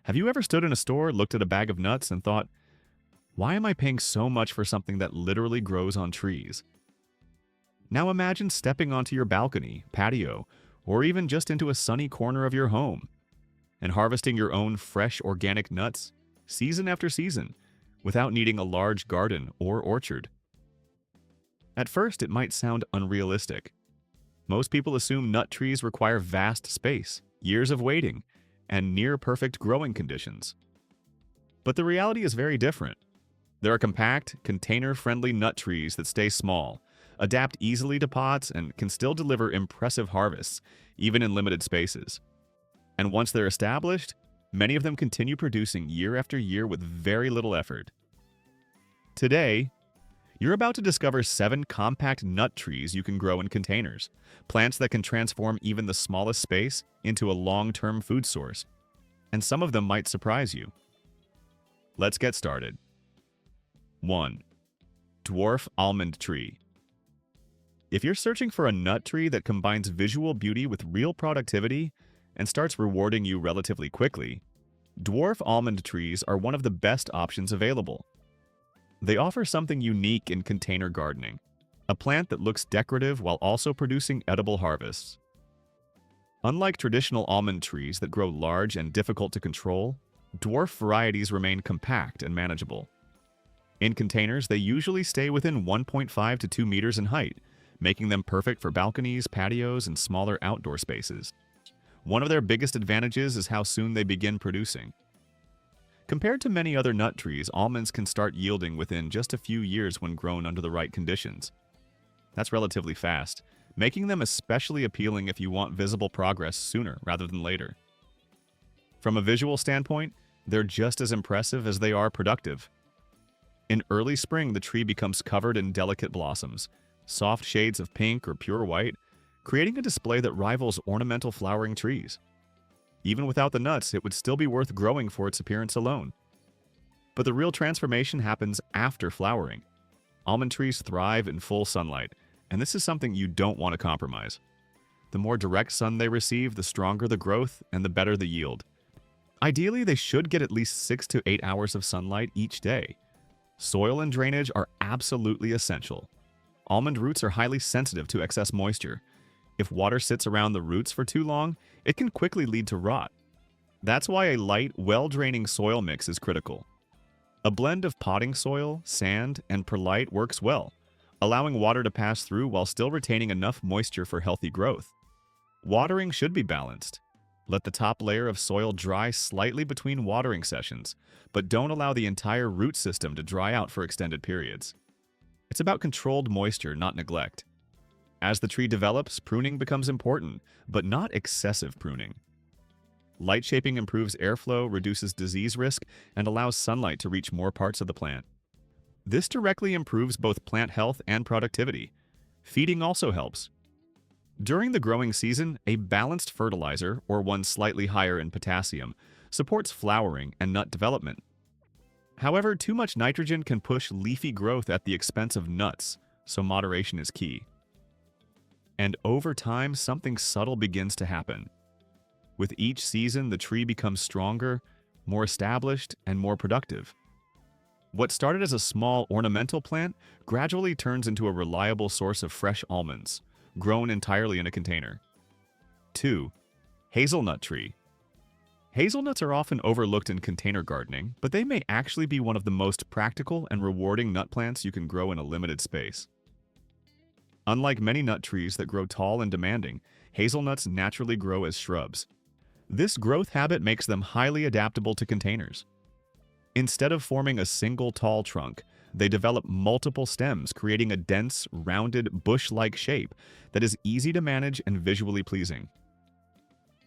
Have you ever stood in a store, looked at a bag of nuts, and thought, why am I paying so much for something that literally grows on trees? Now imagine stepping onto your balcony, patio, or even just into a sunny corner of your home and harvesting your own fresh organic nuts season after season without needing a large garden or orchard. At first, it might sound unrealistic. Most people assume nut trees require vast space, years of waiting, and near-perfect growing conditions. But the reality is very different. There are compact, container-friendly nut trees that stay small, adapt easily to pots, and can still deliver impressive harvests, even in limited spaces. And once they're established, many of them continue producing year after year with very little effort. Today, you're about to discover 7 compact nut trees you can grow in containers, plants that can transform even the smallest space into a long-term food source. And some of them might surprise you. Let's get started. 1. Dwarf almond tree. If you're searching for a nut tree that combines visual beauty with real productivity and starts rewarding you relatively quickly, dwarf almond trees are one of the best options available. They offer something unique in container gardening, a plant that looks decorative while also producing edible harvests. Unlike traditional almond trees that grow large and difficult to control, dwarf varieties remain compact and manageable. In containers, they usually stay within 1.5 to 2 meters in height, making them perfect for balconies, patios, and smaller outdoor spaces. One of their biggest advantages is how soon they begin producing. Compared to many other nut trees, almonds can start yielding within just a few years when grown under the right conditions. That's relatively fast, making them especially appealing if you want visible progress sooner rather than later. From a visual standpoint, they're just as impressive as they are productive. In early spring, the tree becomes covered in delicate blossoms, soft shades of pink or pure white, creating a display that rivals ornamental flowering trees. Even without the nuts, it would still be worth growing for its appearance alone. But the real transformation happens after flowering. Almond trees thrive in full sunlight, and this is something you don't want to compromise. The more direct sun they receive, the stronger the growth and the better the yield. Ideally, they should get at least 6 to 8 hours of sunlight each day. Soil and drainage are absolutely essential. Almond roots are highly sensitive to excess moisture. If water sits around the roots for too long, it can quickly lead to rot. That's why a light, well-draining soil mix is critical. A blend of potting soil, sand, and perlite works well, allowing water to pass through while still retaining enough moisture for healthy growth. Watering should be balanced. Let the top layer of soil dry slightly between watering sessions, but don't allow the entire root system to dry out for extended periods. It's about controlled moisture, not neglect. As the tree develops, pruning becomes important, but not excessive pruning. Light shaping improves airflow, reduces disease risk, and allows sunlight to reach more parts of the plant. This directly improves both plant health and productivity. Feeding also helps. During the growing season, a balanced fertilizer, or one slightly higher in potassium, supports flowering and nut development. However, too much nitrogen can push leafy growth at the expense of nuts, so moderation is key. And over time, something subtle begins to happen. With each season, the tree becomes stronger, more established, and more productive. What started as a small ornamental plant gradually turns into a reliable source of fresh almonds, grown entirely in a container. 2. Hazelnut tree. Hazelnuts are often overlooked in container gardening, but they may actually be one of the most practical and rewarding nut plants you can grow in a limited space. Unlike many nut trees that grow tall and demanding, hazelnuts naturally grow as shrubs. This growth habit makes them highly adaptable to containers. Instead of forming a single tall trunk, they develop multiple stems, creating a dense, rounded, bush-like shape that is easy to manage and visually pleasing.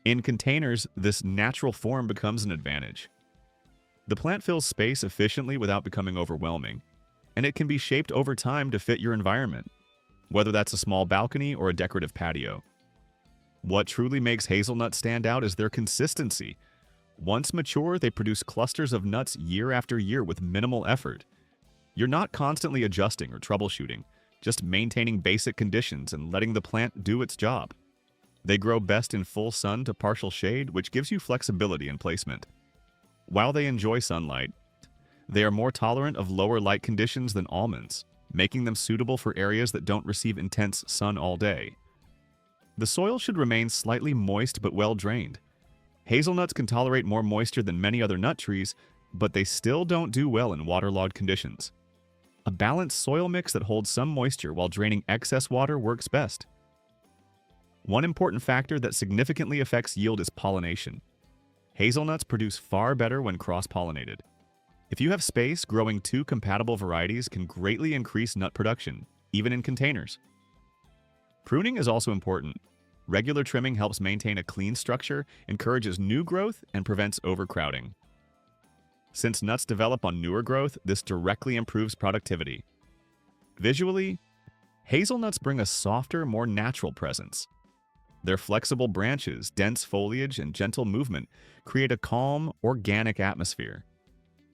In containers, this natural form becomes an advantage. The plant fills space efficiently without becoming overwhelming, and it can be shaped over time to fit your environment, whether that's a small balcony or a decorative patio. What truly makes hazelnuts stand out is their consistency. Once mature, they produce clusters of nuts year after year with minimal effort. You're not constantly adjusting or troubleshooting, just maintaining basic conditions and letting the plant do its job. They grow best in full sun to partial shade, which gives you flexibility in placement. While they enjoy sunlight, they are more tolerant of lower light conditions than almonds, making them suitable for areas that don't receive intense sun all day. The soil should remain slightly moist but well drained. Hazelnuts can tolerate more moisture than many other nut trees, but they still don't do well in waterlogged conditions. A balanced soil mix that holds some moisture while draining excess water works best. One important factor that significantly affects yield is pollination. Hazelnuts produce far better when cross-pollinated. If you have space, growing two compatible varieties can greatly increase nut production, even in containers. Pruning is also important. Regular trimming helps maintain a clean structure, encourages new growth, and prevents overcrowding. Since nuts develop on newer growth, this directly improves productivity. Visually, hazelnuts bring a softer, more natural presence. Their flexible branches, dense foliage, and gentle movement create a calm, organic atmosphere.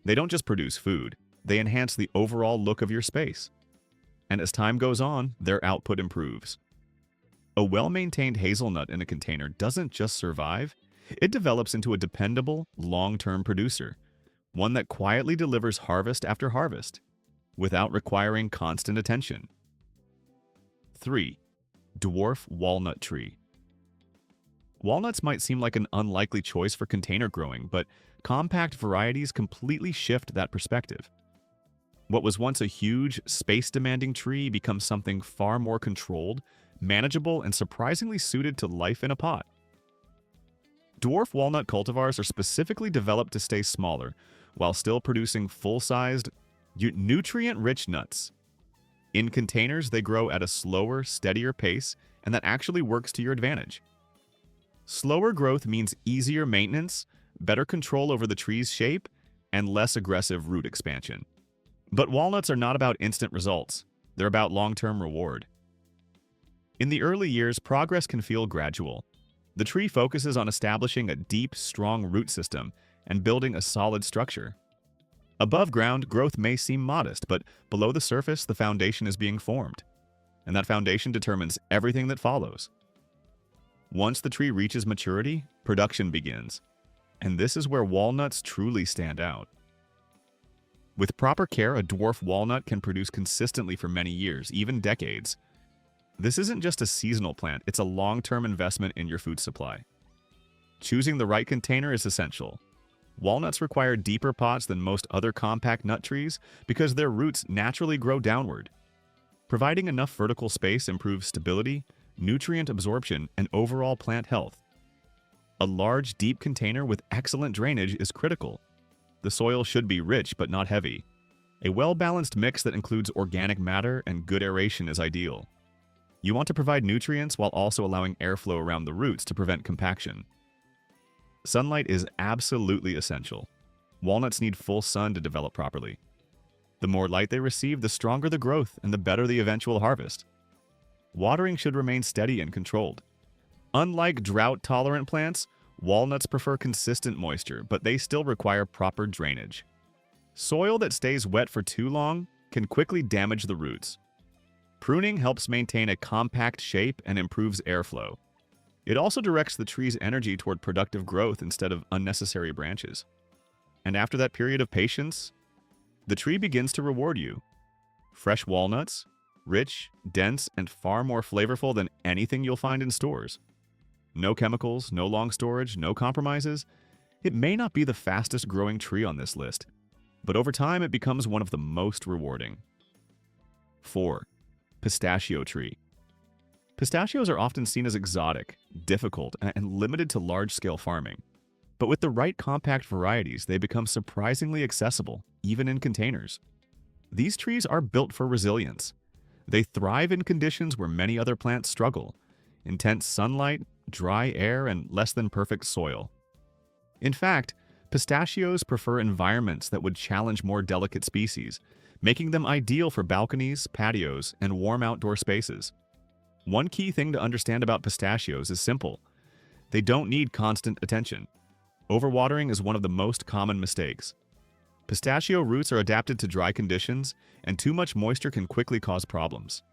They don't just produce food, they enhance the overall look of your space. And as time goes on, their output improves. A well-maintained hazelnut in a container doesn't just survive, it develops into a dependable, long-term producer, one that quietly delivers harvest after harvest, without requiring constant attention. 3. Dwarf walnut tree. Walnuts might seem like an unlikely choice for container growing, but compact varieties completely shift that perspective. What was once a huge, space-demanding tree becomes something far more controlled, manageable, and surprisingly suited to life in a pot. Dwarf walnut cultivars are specifically developed to stay smaller, while still producing full-sized, nutrient-rich nuts. In containers, they grow at a slower, steadier pace, and that actually works to your advantage. Slower growth means easier maintenance, better control over the tree's shape, and less aggressive root expansion. But walnuts are not about instant results. They're about long-term reward. In the early years, progress can feel gradual. The tree focuses on establishing a deep, strong root system and building a solid structure. Above ground, growth may seem modest, but below the surface, the foundation is being formed. And that foundation determines everything that follows. Once the tree reaches maturity, production begins. And this is where walnuts truly stand out. With proper care, a dwarf walnut can produce consistently for many years, even decades. This isn't just a seasonal plant, it's a long-term investment in your food supply. Choosing the right container is essential. Walnuts require deeper pots than most other compact nut trees because their roots naturally grow downward. Providing enough vertical space improves stability, nutrient absorption, and overall plant health. A large, deep container with excellent drainage is critical. The soil should be rich but not heavy. A well-balanced mix that includes organic matter and good aeration is ideal. You want to provide nutrients while also allowing airflow around the roots to prevent compaction. Sunlight is absolutely essential. Walnuts need full sun to develop properly. The more light they receive, the stronger the growth and the better the eventual harvest. Watering should remain steady and controlled. Unlike drought-tolerant plants, walnuts prefer consistent moisture, but they still require proper drainage. Soil that stays wet for too long can quickly damage the roots. Pruning helps maintain a compact shape and improves airflow. It also directs the tree's energy toward productive growth instead of unnecessary branches. And after that period of patience, the tree begins to reward you. Fresh walnuts, rich, dense, and far more flavorful than anything you'll find in stores. No chemicals, no long storage, no compromises. It may not be the fastest growing tree on this list, but over time it becomes one of the most rewarding. 4. Pistachio tree. Pistachios are often seen as exotic, difficult, and limited to large-scale farming. But with the right compact varieties, they become surprisingly accessible, even in containers. These trees are built for resilience. They thrive in conditions where many other plants struggle: intense sunlight, dry air, and less than perfect soil. In fact, pistachios prefer environments that would challenge more delicate species, making them ideal for balconies, patios, and warm outdoor spaces. One key thing to understand about pistachios is simple. They don't need constant attention. Overwatering is one of the most common mistakes. Pistachio roots are adapted to dry conditions, and too much moisture can quickly cause problems.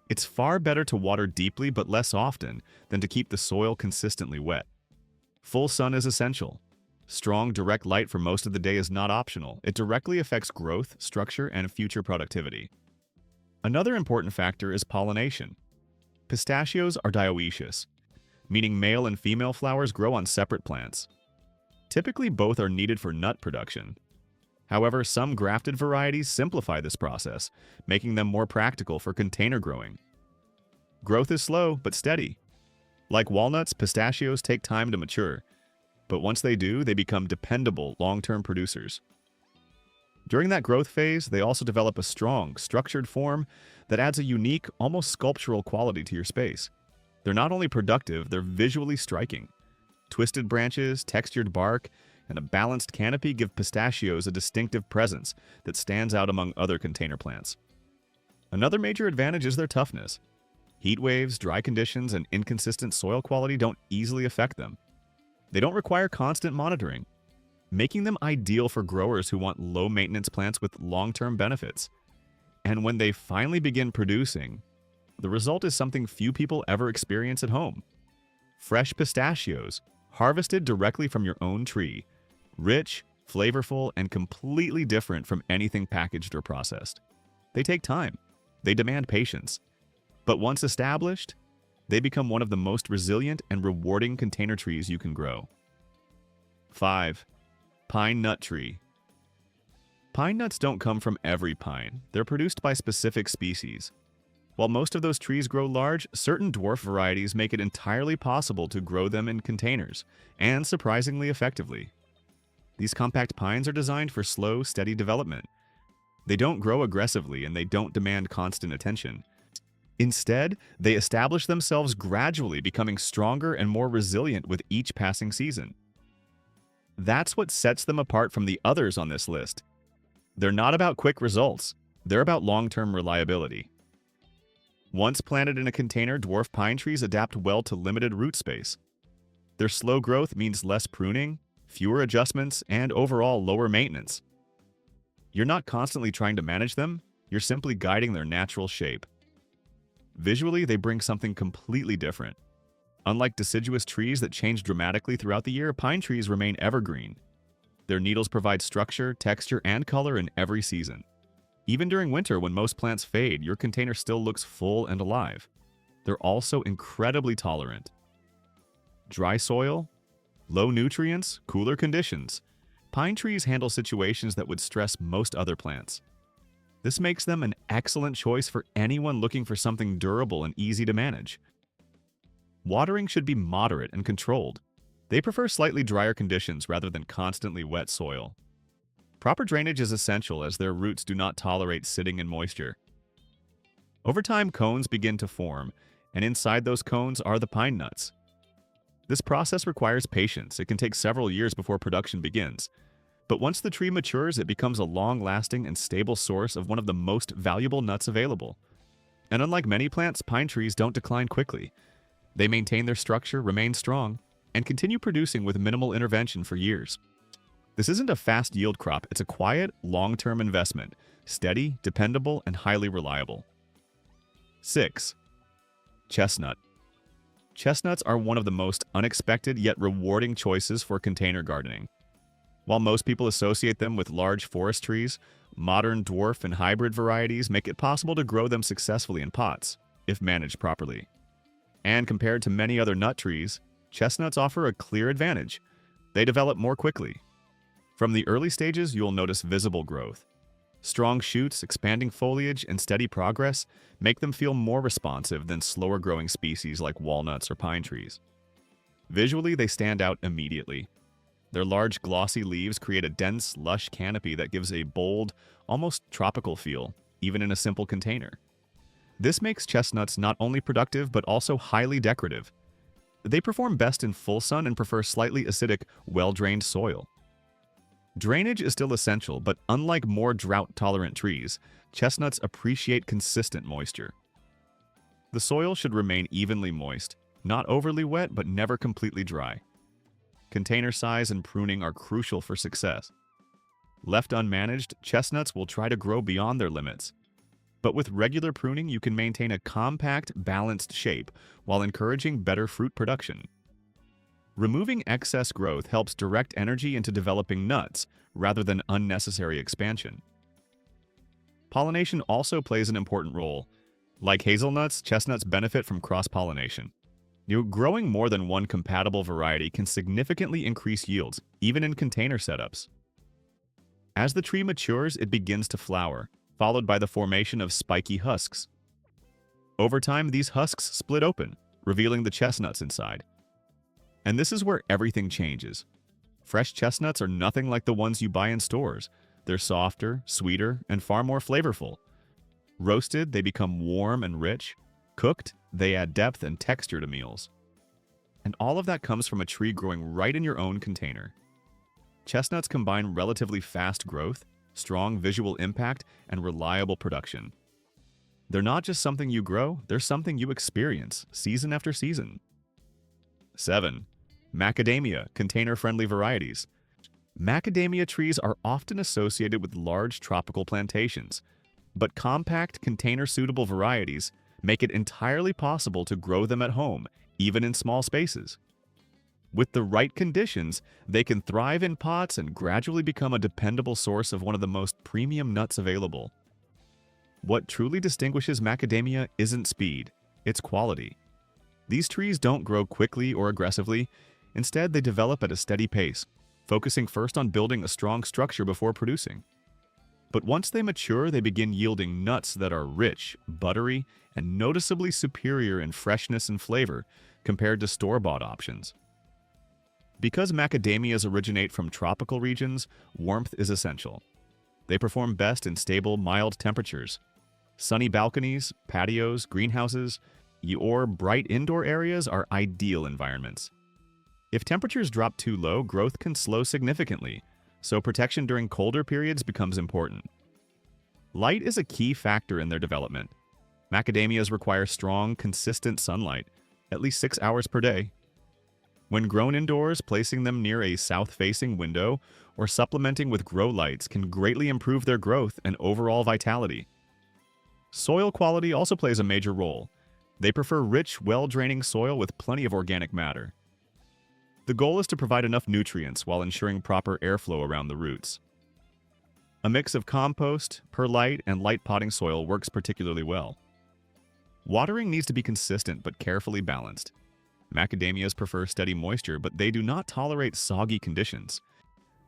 It's far better to water deeply but less often than to keep the soil consistently wet. Full sun is essential. Strong, direct light for most of the day is not optional. It directly affects growth, structure, and future productivity. Another important factor is pollination. Pistachios are dioecious, meaning male and female flowers grow on separate plants. Typically, both are needed for nut production. However, some grafted varieties simplify this process, making them more practical for container growing. Growth is slow but steady. Like walnuts, pistachios take time to mature, but once they do, they become dependable, long-term producers. During that growth phase, they also develop a strong, structured form that adds a unique, almost sculptural quality to your space. They're not only productive, they're visually striking. Twisted branches, textured bark, and a balanced canopy give pistachios a distinctive presence that stands out among other container plants. Another major advantage is their toughness. Heat waves, dry conditions, and inconsistent soil quality don't easily affect them. They don't require constant monitoring, making them ideal for growers who want low-maintenance plants with long-term benefits. And when they finally begin producing, the result is something few people ever experience at home. Fresh pistachios, harvested directly from your own tree, rich, flavorful, and completely different from anything packaged or processed. They take time. They demand patience. But once established, they become one of the most resilient and rewarding container trees you can grow. 5. Pine nut tree. Pine nuts don't come from every pine. They're produced by specific species. While most of those trees grow large, certain dwarf varieties make it entirely possible to grow them in containers, and surprisingly effectively. These compact pines are designed for slow, steady development. They don't grow aggressively and they don't demand constant attention. Instead, they establish themselves gradually, becoming stronger and more resilient with each passing season. That's what sets them apart from the others on this list. They're not about quick results. They're about long-term reliability. Once planted in a container, dwarf pine trees adapt well to limited root space. Their slow growth means less pruning, fewer adjustments, and overall lower maintenance. You're not constantly trying to manage them, you're simply guiding their natural shape. Visually, they bring something completely different. Unlike deciduous trees that change dramatically throughout the year, pine trees remain evergreen. Their needles provide structure, texture, and color in every season. Even during winter, when most plants fade, your container still looks full and alive. They're also incredibly tolerant. Dry soil, low nutrients, cooler conditions. Pine trees handle situations that would stress most other plants. This makes them an excellent choice for anyone looking for something durable and easy to manage. Watering should be moderate and controlled. They prefer slightly drier conditions rather than constantly wet soil. Proper drainage is essential as their roots do not tolerate sitting in moisture. Over time, cones begin to form, and inside those cones are the pine nuts. This process requires patience. It can take several years before production begins. But once the tree matures, it becomes a long-lasting and stable source of one of the most valuable nuts available. And unlike many plants, pine trees don't decline quickly. They maintain their structure, remain strong, and continue producing with minimal intervention for years. This isn't a fast yield crop, it's a quiet, long-term investment, steady, dependable, and highly reliable. 6. Chestnut. Chestnuts are one of the most unexpected yet rewarding choices for container gardening. While most people associate them with large forest trees, modern dwarf and hybrid varieties make it possible to grow them successfully in pots, if managed properly. And compared to many other nut trees, chestnuts offer a clear advantage. They develop more quickly. From the early stages, you'll notice visible growth. Strong shoots, expanding foliage, and steady progress make them feel more responsive than slower-growing species like walnuts or pine trees. Visually, they stand out immediately. Their large, glossy leaves create a dense, lush canopy that gives a bold, almost tropical feel, even in a simple container. This makes chestnuts not only productive but also highly decorative. They perform best in full sun and prefer slightly acidic, well-drained soil. Drainage is still essential, but unlike more drought-tolerant trees, chestnuts appreciate consistent moisture. The soil should remain evenly moist, not overly wet but never completely dry. Container size and pruning are crucial for success. Left unmanaged, chestnuts will try to grow beyond their limits. But with regular pruning, you can maintain a compact, balanced shape while encouraging better fruit production. Removing excess growth helps direct energy into developing nuts rather than unnecessary expansion. Pollination also plays an important role. Like hazelnuts, chestnuts benefit from cross-pollination. Growing more than one compatible variety can significantly increase yields, even in container setups. As the tree matures, it begins to flower, followed by the formation of spiky husks. Over time, these husks split open, revealing the chestnuts inside. And this is where everything changes. Fresh chestnuts are nothing like the ones you buy in stores. They're softer, sweeter, and far more flavorful. Roasted, they become warm and rich. Cooked, they add depth and texture to meals. And all of that comes from a tree growing right in your own container. Chestnuts combine relatively fast growth, strong visual impact, and reliable production. They're not just something you grow, they're something you experience, season after season. 7. Macadamia, container-friendly varieties. Macadamia trees are often associated with large tropical plantations, but compact, container-suitable varieties make it entirely possible to grow them at home, even in small spaces. With the right conditions, they can thrive in pots and gradually become a dependable source of one of the most premium nuts available. What truly distinguishes macadamia isn't speed, it's quality. These trees don't grow quickly or aggressively. Instead, they develop at a steady pace, focusing first on building a strong structure before producing. But once they mature, they begin yielding nuts that are rich, buttery, and noticeably superior in freshness and flavor compared to store-bought options. Because macadamias originate from tropical regions, warmth is essential. They perform best in stable, mild temperatures. Sunny balconies, patios, greenhouses, or bright indoor areas are ideal environments. If temperatures drop too low, growth can slow significantly, so protection during colder periods becomes important. Light is a key factor in their development. Macadamias require strong, consistent sunlight, at least 6 hours per day. When grown indoors, placing them near a south-facing window or supplementing with grow lights can greatly improve their growth and overall vitality. Soil quality also plays a major role. They prefer rich, well-draining soil with plenty of organic matter. The goal is to provide enough nutrients while ensuring proper airflow around the roots. A mix of compost, perlite, and light potting soil works particularly well. Watering needs to be consistent but carefully balanced. Macadamias prefer steady moisture, but they do not tolerate soggy conditions.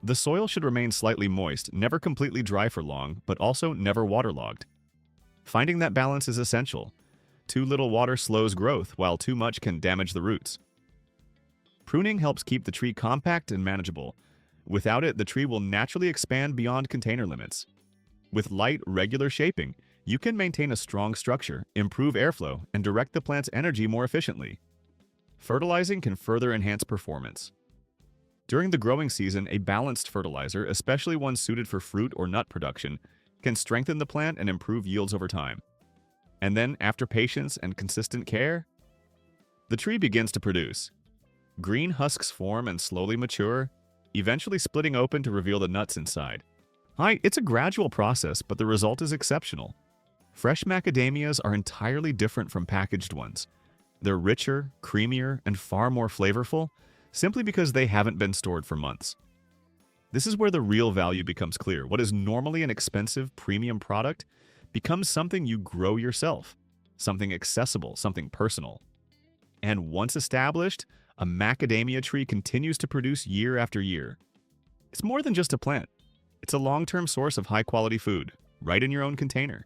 The soil should remain slightly moist, never completely dry for long, but also never waterlogged. Finding that balance is essential. Too little water slows growth, while too much can damage the roots. Pruning helps keep the tree compact and manageable. Without it, the tree will naturally expand beyond container limits. With light, regular shaping, you can maintain a strong structure, improve airflow, and direct the plant's energy more efficiently. Fertilizing can further enhance performance. During the growing season, a balanced fertilizer, especially one suited for fruit or nut production, can strengthen the plant and improve yields over time. And then, after patience and consistent care, the tree begins to produce. Green husks form and slowly mature, eventually splitting open to reveal the nuts inside. It's a gradual process, but the result is exceptional. Fresh macadamias are entirely different from packaged ones. They're richer, creamier, and far more flavorful, simply because they haven't been stored for months. This is where the real value becomes clear. What is normally an expensive premium product becomes something you grow yourself, something accessible, something personal. And once established, a macadamia tree continues to produce year after year. It's more than just a plant. It's a long-term source of high-quality food, right in your own container.